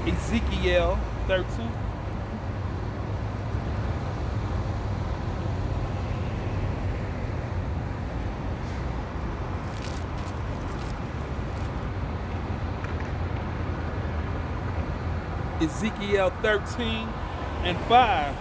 Ezekiel 13. Ezekiel 13 and 5.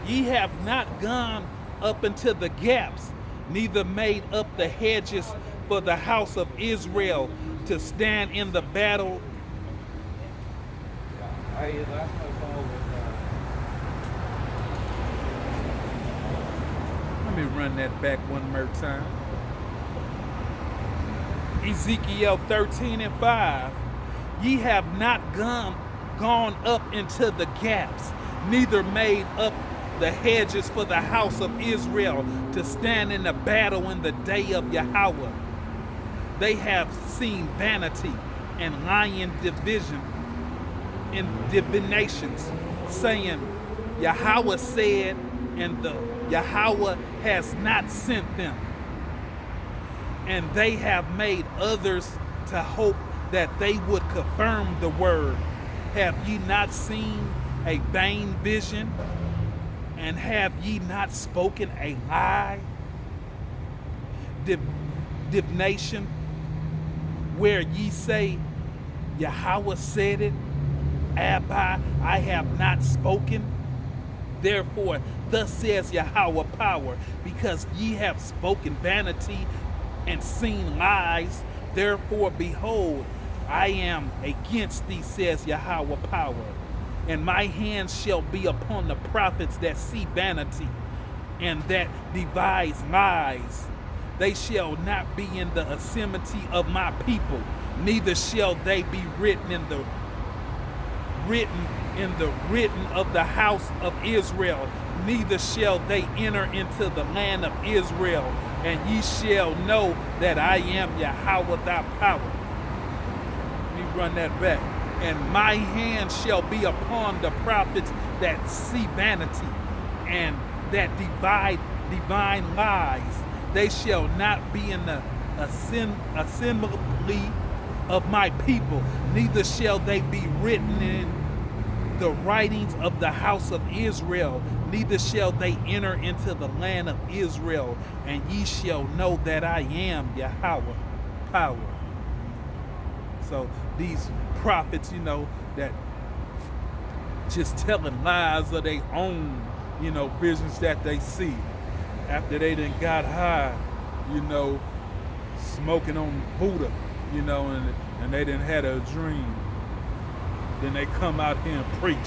Ye have not gone up into the gaps, neither made up the hedges for the house of Israel to stand in the battle. Let me run that back one more time. Ezekiel 13 and 5. Ye have not gone up into the gaps, neither made up the hedges for the house of Israel to stand in the battle in the day of Yahweh. They have seen vanity and lying division in divinations, saying, Yahweh said, and the Yahweh has not sent them. And they have made others to hope that they would confirm the word. Have ye not seen a vain vision? And have ye not spoken a lie? Divination, where ye say, Yahweh said it, Abba, I have not spoken. Therefore, thus says Yahweh power, because ye have spoken vanity and seen lies. Therefore, behold, I am against thee, says Yahweh power. And my hand shall be upon the prophets that see vanity and that devise lies. They shall not be in the assembly of my people, neither shall they be written of the house of Israel, neither shall they enter into the land of Israel. And ye shall know that I am Yahweh thy power. Let me run that back. And my hand shall be upon the prophets that see vanity and that divine lies. They shall not be in the assembly of my people, neither shall they be written in the writings of the house of Israel, neither shall they enter into the land of Israel. And ye shall know that I am Yahweh power. So these prophets, that just telling lies of their own, visions that they see after they done got high, smoking on Buddha, and they done had a dream. Then they come out here and preach.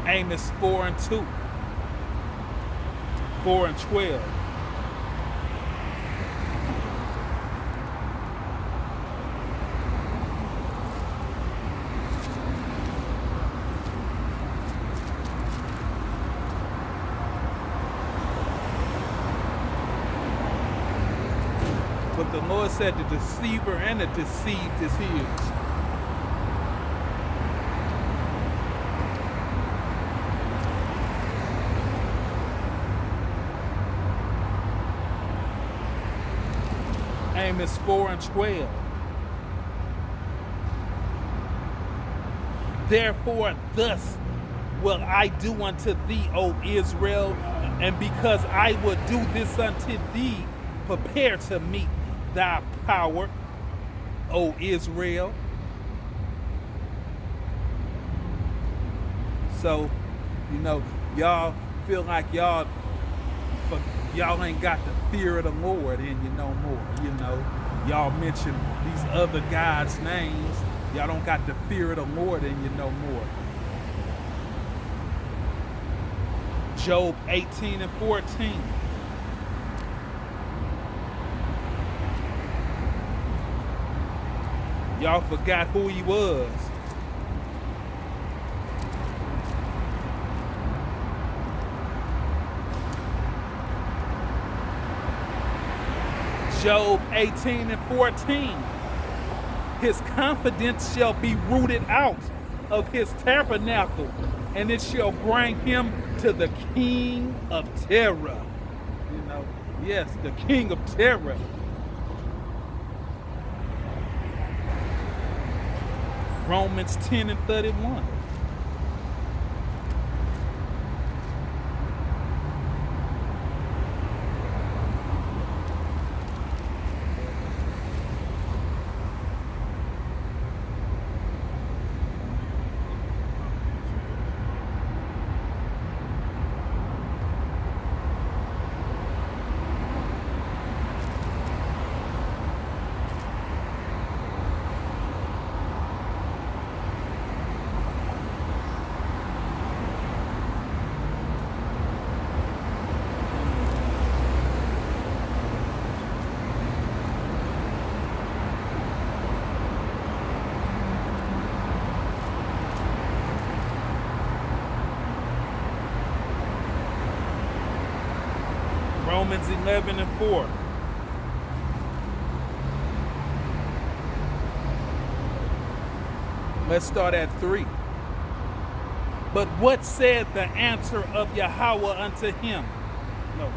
Amos 4 and 2, 4 and 12. But the Lord said the deceiver and the deceived is his. Amos 4 and 12. Therefore thus will I do unto thee, O Israel, and because I will do this unto thee, prepare to meet thy power, O Israel. So, y'all feel like y'all ain't got the fear of the Lord in you no more. Y'all mention these other gods' names. Y'all don't got the fear of the Lord in you no more. Job 18 and 14. Y'all forgot who he was. Job 18 and 14. His confidence shall be rooted out of his tabernacle, and it shall bring him to the king of terror. Yes, the king of terror. Romans 10 and 31. Romans 11 and 4. Let's start at 3. But what said the answer of Yahweh unto him? No.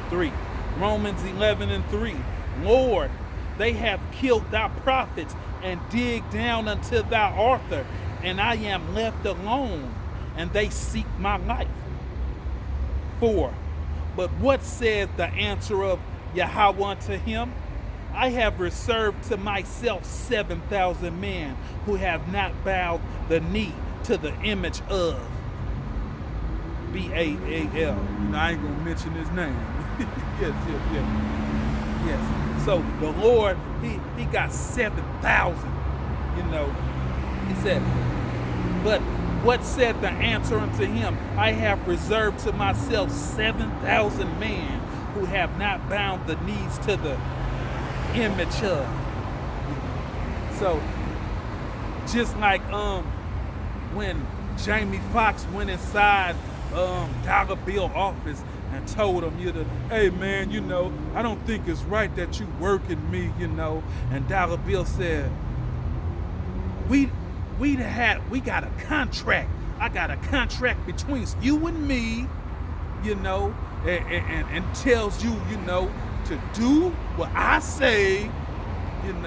3. Romans 11 and 3. Lord, they have killed thy prophets and digged down unto thy author, and I am left alone, and they seek my life. 4. But what says the answer of Yahweh unto him? I have reserved to myself 7,000 men who have not bowed the knee to the image of Baal. I ain't gonna mention his name. Yes. So the Lord, he got 7,000. He said, but what said the answer unto him? I have reserved to myself 7,000 men who have not bound the knees to the image of. So, just like when Jamie Foxx went inside Dollar Bill office and told him, hey man, I don't think it's right that you working me, and Dollar Bill said, we got a contract. I got a contract between you and me, and tells you, to do what I say, and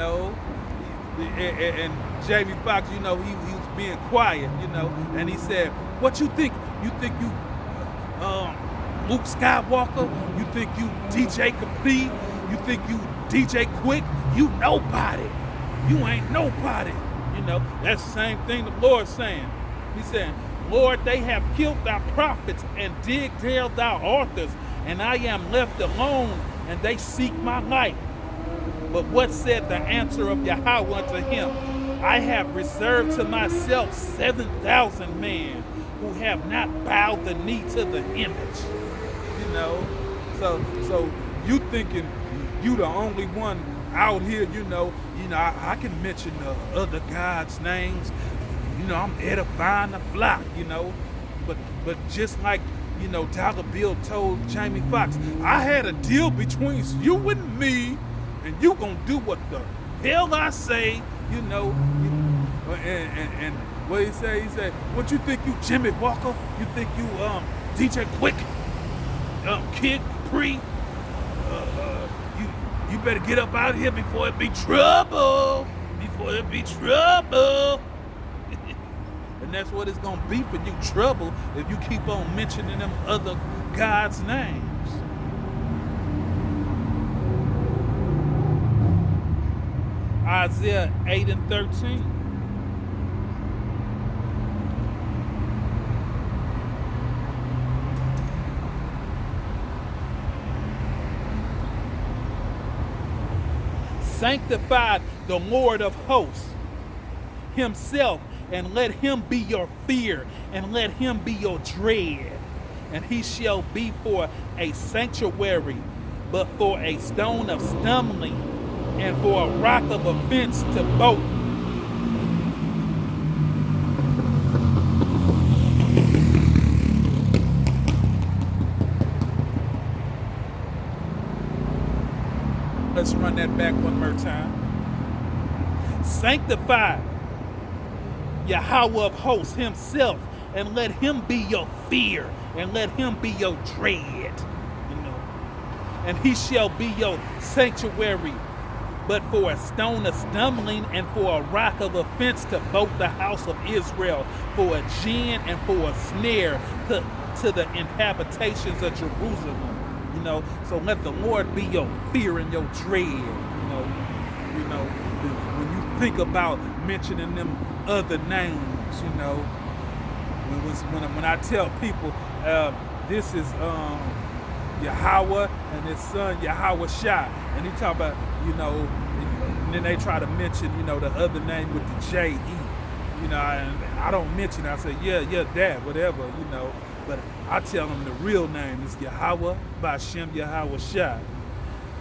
Jamie Foxx, he was being quiet, and he said, what you think? You think you Luke Skywalker? You think you DJ Complete? You think you DJ Quick? You nobody. You ain't nobody. That's the same thing the Lord's saying. He's saying, Lord, they have killed thy prophets and digged down thy authors, and I am left alone, and they seek my life. But what said the answer of Yahweh unto him? I have reserved to myself 7,000 men who have not bowed the knee to the image. So you thinking you the only one out here, I can mention other gods' names. I'm edifying the flock, But just like, Dollar Bill told Jamie Foxx, I had a deal between you and me, and you gonna do what the hell I say, and what he say? He said, what you think you Jimmy Walker? You think you DJ Quick? Kid Capri? You better get up out of here before it be trouble. Before it be trouble. And that's what it's going to be for you, trouble, if you keep on mentioning them other God's names. Isaiah 8 and 13. Sanctify the Lord of hosts himself, and let him be your fear, and let him be your dread. And he shall be for a sanctuary, but for a stone of stumbling, and for a rock of offense to both. Let's run that back one more time. Sanctify Yahweh of hosts himself, and let him be your fear, and let him be your dread. And he shall be your sanctuary, but for a stone of stumbling and for a rock of offense to both the house of Israel, for a gin and for a snare to the inhabitations of Jerusalem. So let the Lord be your fear and your dread. When you think about mentioning them other names, when I tell people this is Yahweh and his son Yahweh Shai, and he talk about, and then they try to mention, the other name with the J-E, and I don't mention it. I say, yeah, that, whatever, but I tell them the real name is Yahweh B'Shem Yahweh Shai.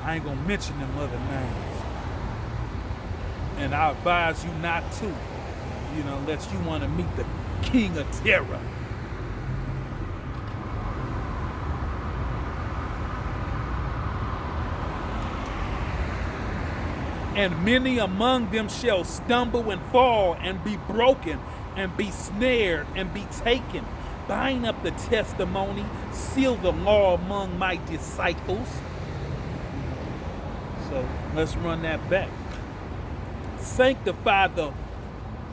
I ain't gonna mention them other names. And I advise you not to, unless you want to meet the King of Terror. And many among them shall stumble and fall and be broken and be snared and be taken. Bind up the testimony, seal the law among my disciples. So let's run that back. Sanctify the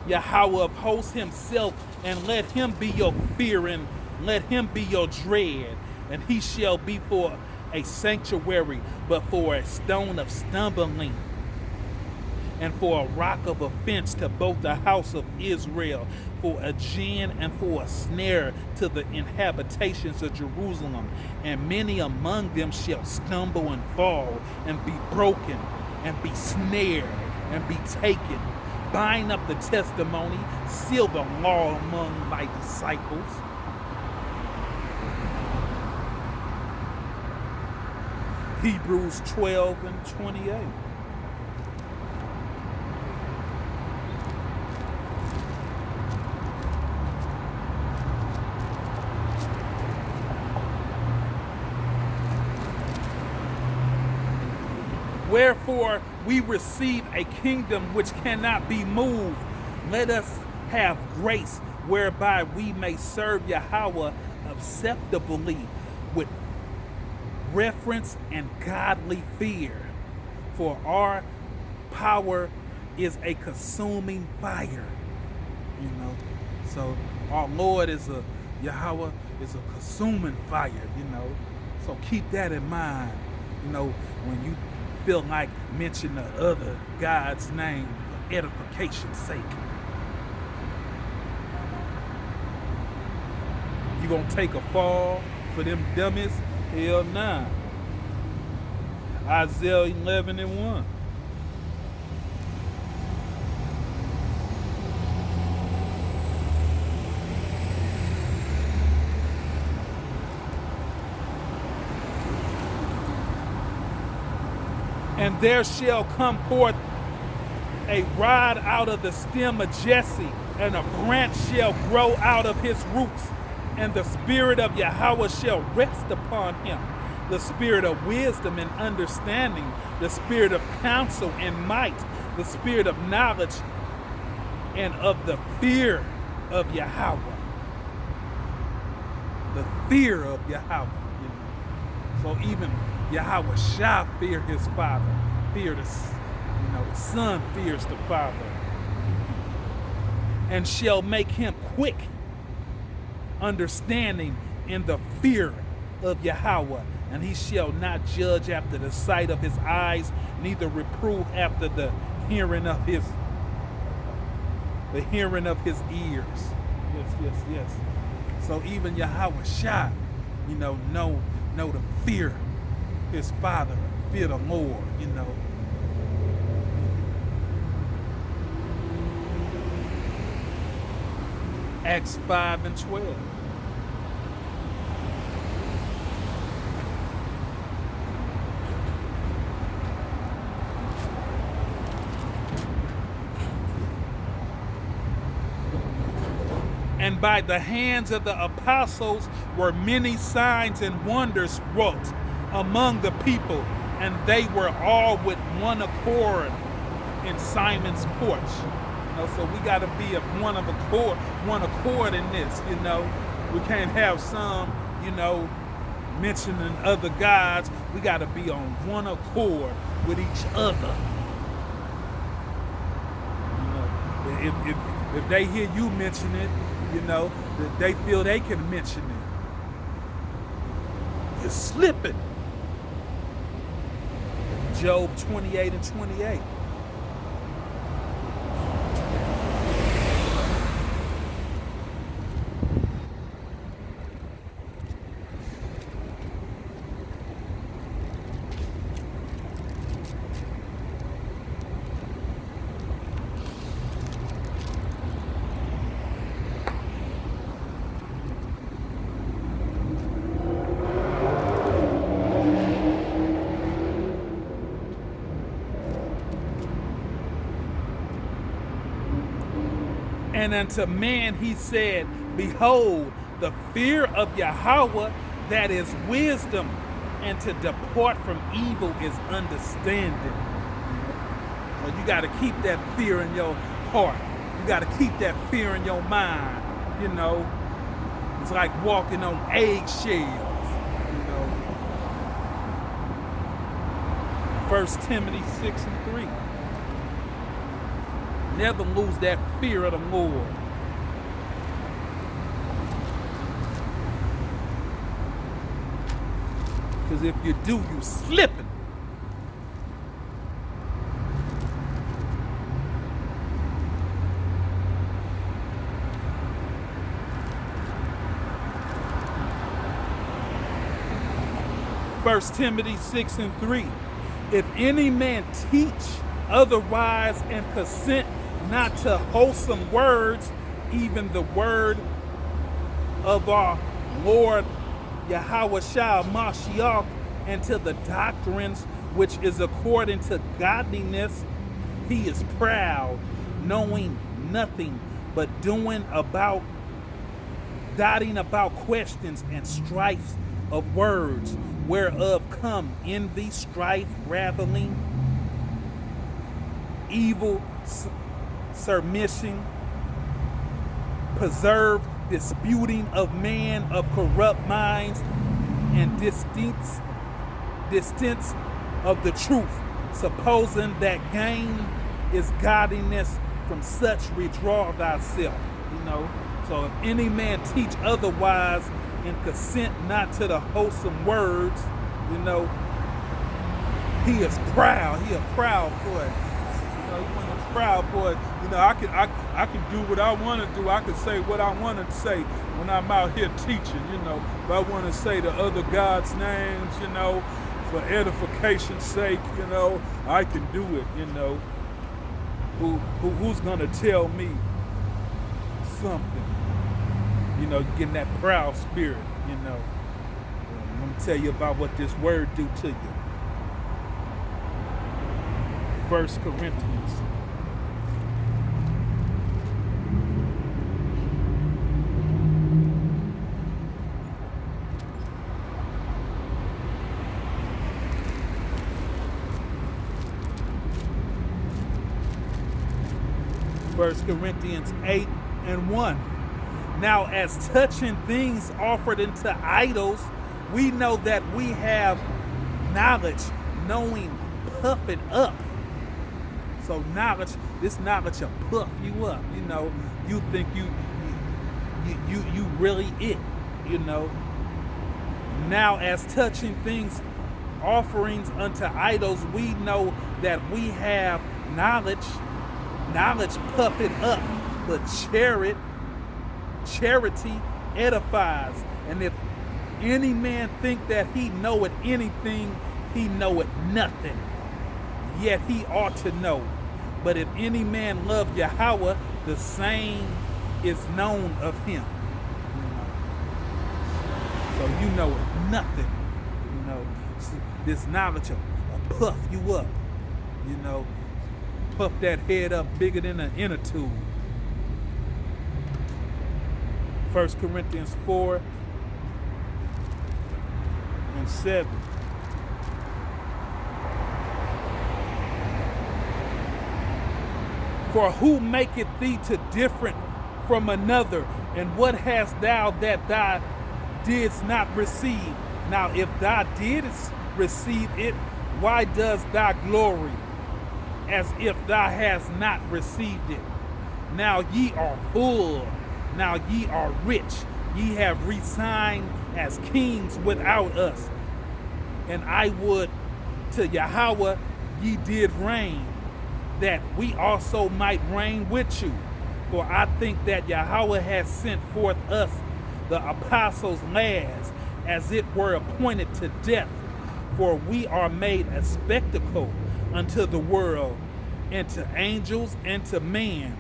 Yahweh of hosts himself, and let him be your fear, and let him be your dread. And he shall be for a sanctuary, but for a stone of stumbling, and for a rock of offense to both the house of Israel, for a gin and for a snare to the inhabitations of Jerusalem. And many among them shall stumble and fall, and be broken, and be snared, and be taken. Bind up the testimony, seal the law among my disciples. Hebrews 12 and 28. Wherefore we receive a kingdom which cannot be moved. Let us have grace whereby we may serve Yahweh acceptably with reverence and godly fear. For our power is a consuming fire. So our Lord is Yahweh is a consuming fire, So keep that in mind, when you feel like mention the other God's name for edification's sake. You gonna take a fall for them dummies? Hell nah. Isaiah 11 and 1. And there shall come forth a rod out of the stem of Jesse, and a branch shall grow out of his roots. And the spirit of Yahweh shall rest upon him, the spirit of wisdom and understanding, the spirit of counsel and might, the spirit of knowledge and of the fear of Yahweh. The fear of Yahweh. So even Yahweh shall fear his father. Fear the son fears the father. And shall make him quick, understanding in the fear of Yahweh. And he shall not judge after the sight of his eyes, neither reprove after the hearing of his ears. Yes. So even Yahweh shall, know the fear his father, fear the Lord, Acts 5 and 12. And by the hands of the apostles were many signs and wonders wrought among the people, and they were all with one accord in Simon's porch. So we got to be of one accord in this. We can't have some, mentioning other gods. We got to be on one accord with each other. If they hear you mention it, you know, they feel they can mention it. You're slipping. Job 28 and 28. And unto man he said, behold, the fear of Yahweh, that is wisdom, and to depart from evil is understanding. So you got to keep that fear in your heart. You got to keep that fear in your mind. You know, it's like walking on eggshells. You know, 1 Timothy 6 and 3. Never lose that fear of the Lord. Because if you do, you slipping. First Timothy 6 and 3. If any man teach otherwise and consent not to wholesome words, even the word of our Lord Yahushua Mashiach, and to the doctrines which is according to godliness, he is proud, knowing nothing, but dotting about questions and strifes of words, whereof come envy, strife, raveling, evil surmission, preserve disputing of man of corrupt minds, and distance of the truth, supposing that gain is godliness. From such withdraw thyself. You know, so if any man teach otherwise and consent not to the wholesome words, you know, he is proud. He a proud boy. You know, he a proud boy. You know, I can do what I want to do. I can say what I want to say when I'm out here teaching. You know, if I want to say the other God's names, you know, for edification's sake, you know, I can do it. You know, who's gonna tell me something? You know, getting that proud spirit. You know, I'm gonna tell you about what this word do to you. 1 Corinthians. First Corinthians 8 and 1. Now, as touching things offered unto idols, we know that we have knowledge, knowing puffing up. So knowledge, this knowledge will puff you up. You know, you think you really it. You know. Now, as touching things offerings unto idols, we know that we have knowledge. Knowledge puffeth up, but charity edifies. And if any man think that he knoweth anything, he knoweth nothing. Yet he ought to know. But if any man love Yahweh, the same is known of him. So you know it nothing. You know, this knowledge will puff you up. You know, puff that head up bigger than an inner tube. 1 Corinthians 4 and 7. For who maketh thee to different from another? And what hast thou that thou didst not receive? Now if thou didst receive it, why dost thou glory as if thou hast not received it? Now ye are full, now ye are rich. Ye have resigned as kings without us. And I would to Yahweh ye did reign, that we also might reign with you. For I think that Yahweh has sent forth us, the apostles' lads, as it were appointed to death. For we are made a spectacle unto the world, and to angels, and to man.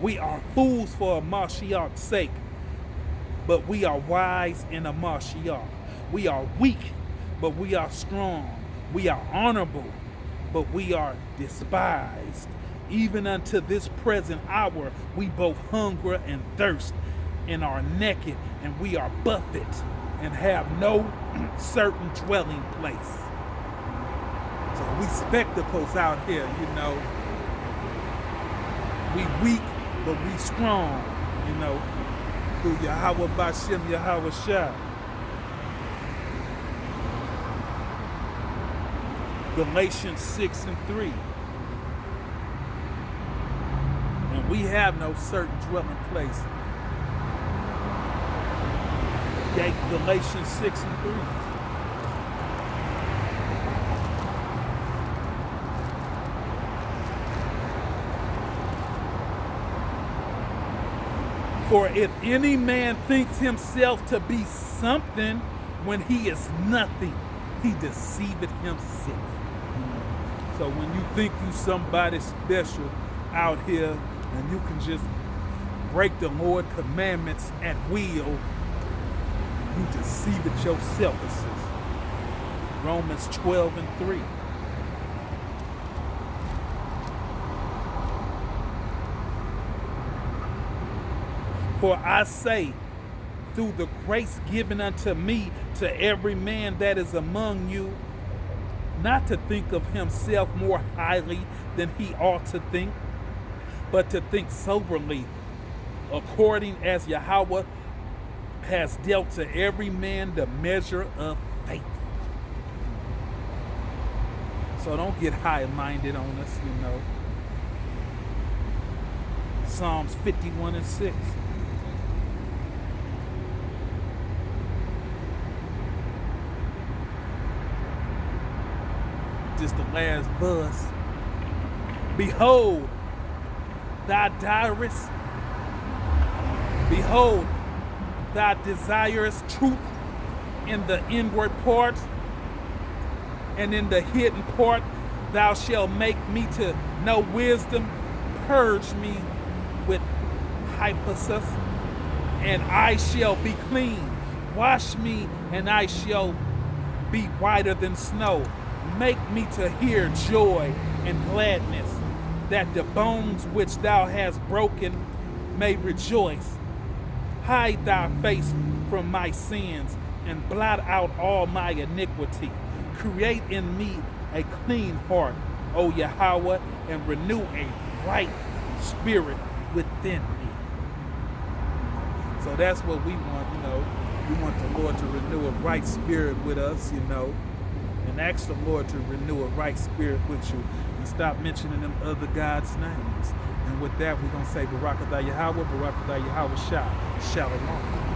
We are fools for a Mashiach's sake, but we are wise in a Mashiach. We are weak, but we are strong. We are honorable, but we are despised. Even unto this present hour, we both hunger and thirst, and are naked, and we are buffeted, and have no certain dwelling place. So we spectacles out here, you know. We weak, but we strong, you know, through Yahweh Bashem, Yahweh Shah. Galatians 6:3. And we have no certain dwelling place. Galatians 6:3. For if any man thinks himself to be something when he is nothing, he deceiveth himself. So when you think you somebody special out here and you can just break the Lord's commandments at will, you deceive it yourself, it says. Romans 12:3. For I say, through the grace given unto me, to every man that is among you, not to think of himself more highly than he ought to think, but to think soberly, according as Yahweh has dealt to every man the measure of faith. So don't get high-minded on us, you know. Psalms 51:6. Just the last verse. Behold, thou desirest, behold, thou desirest truth in the inward part, and in the hidden part thou shalt make me to know wisdom. Purge me with hyposus, and I shall be clean. Wash me, and I shall be whiter than snow. Make me to hear joy and gladness, that the bones which thou hast broken may rejoice. Hide thy face from my sins, and blot out all my iniquity. Create in me a clean heart, O Yahweh, and renew a right spirit within me. So that's what we want, you know. We want the Lord to renew a right spirit with us, you know. And ask the Lord to renew a right spirit with you, and stop mentioning them other gods' names. And with that, we're going to say, Barakatah Yahweh, Barakatah Yahweh Shah, Shalom.